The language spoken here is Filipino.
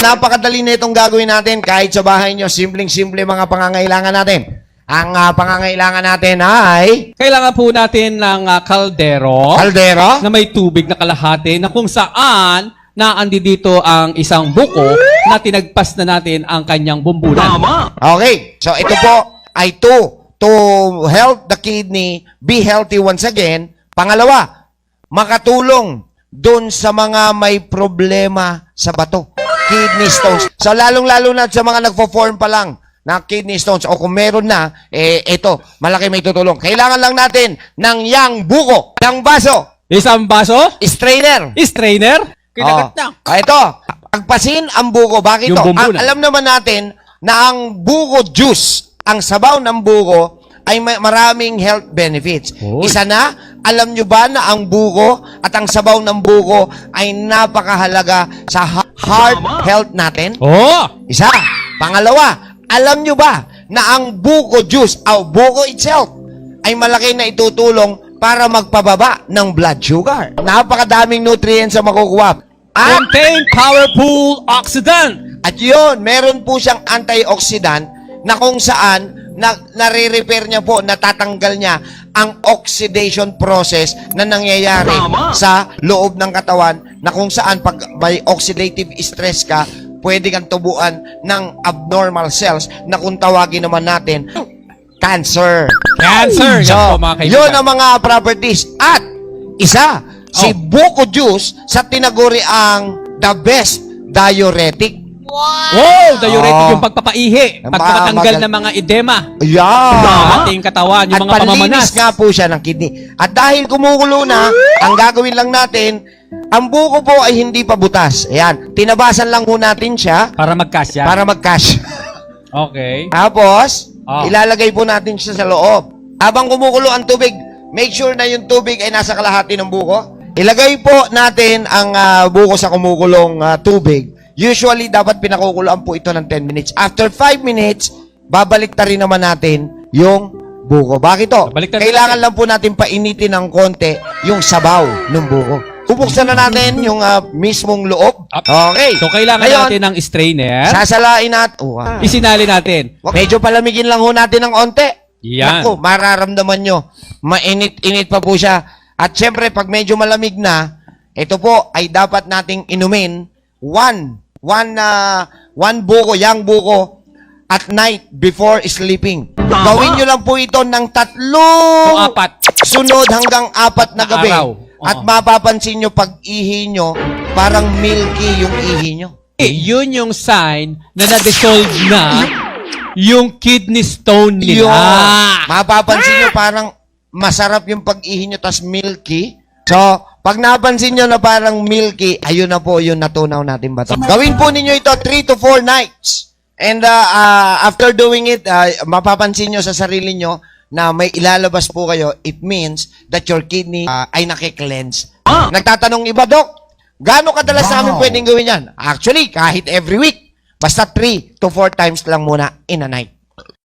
napakadali na itong gagawin natin. Kahit sa bahay nyo, simpleng-simple mga pangangailangan natin. Ang pangangailangan natin ay... Kailangan po natin ng kaldero Kaldero. na may tubig na kalahati na kung saan naandi dito ang isang buko na tinagpas na natin ang kanyang bumbunan. Okay. So, ito po ay to help the kidney be healthy once again. Pangalawa, makatulong doon sa mga may problema sa bato. Kidney stones. So, lalong-lalo na sa mga nagpo-form pa lang na kidney stones o kung meron na, ito, malaki may tutulong. Kailangan lang natin ng yang buko, ng baso, Isang baso, strainer. strainer, kinagat na. Ito, pagpasin ang buko. Bakit Yung ito? bumbunan. Alam naman natin na ang buko juice, ang sabaw ng buko, ay may maraming health benefits. Oh. Isa na, alam nyo ba na ang buko at ang sabaw ng buko ay napakahalaga sa heart health natin? Oh! Isa. Pangalawa, alam nyo ba na ang buko juice o buko itself ay malaki na itutulong para magpababa ng blood sugar? Napakadaming nutrients ang makukuha. At, Contain powerful oxidant. at yun, meron po siyang antioxidant na kung saan nare-repair niya po, natatanggal niya ang oxidation process na nangyayari sa loob ng katawan na kung saan pag may oxidative stress ka, pwede kang tubuan ng abnormal cells na kung tawagin naman natin, cancer. Cancer. Yan So, po, mga kaibigan. yun ang mga properties. At isa, si buko juice sa tinaguri ang the best diuretic. Wow! Diuretic Oh. yung pagpapaihi, pagpapatanggal ng mga edema Yeah. sa ating katawan, yung At mga pamamanas. panlinis nga po siya ng kidney. At dahil kumukulo na, ang gagawin lang natin, ang buko po ay hindi pa butas. Ayan, tinabasan lang po natin siya Para mag-cash yan. para mag-cash. Okay. Tapos, Oh. ilalagay po natin siya sa loob. Habang kumukulo ang tubig, make sure na yung tubig ay nasa kalahati ng buko. Ilagay po natin ang buko sa kumukulong tubig. Usually, dapat pinakukuloan po ito ng 10 minutes. After 5 minutes, babalik rin naman natin yung buko. Bakit to? Baliktarin Kailangan lang po natin painitin ng konti yung sabaw ng buko. Bubuksan na natin yung mismong loob. Okay. So, kailangan Ngayon, natin ng strainer. sasalain natin. Isinali natin. Medyo palamigin lang ho natin ng onte. Yan. Naku, mararamdaman nyo. Mainit-init pa po siya. At syempre, pag medyo malamig na, ito po ay dapat nating inumin one buko, yang buko, at night before sleeping. Gawin nyo lang po ito ng So, 4. sunod hanggang 4 na Na gabi. araw. At Oo. mapapansin nyo pag ihi nyo, parang milky yung ihi nyo. Yun yung sign na na-dissolve na yung kidney stone Yun. nila. Mapapansin nyo parang masarap yung pag-ihi nyo tas milky. So, pag napansin nyo na parang milky, ayun na po yung natunaw natin ba ito. Gawin po ninyo ito 3 to 4 nights. And after doing it, mapapansin nyo sa sarili nyo na may ilalabas po kayo, it means that your kidney ay nakiklense. Nagtatanong iba, Dok, gaano kadalas namin pwedeng gawin yan? Actually, kahit every week. Basta 3 to 4 times lang muna in a night.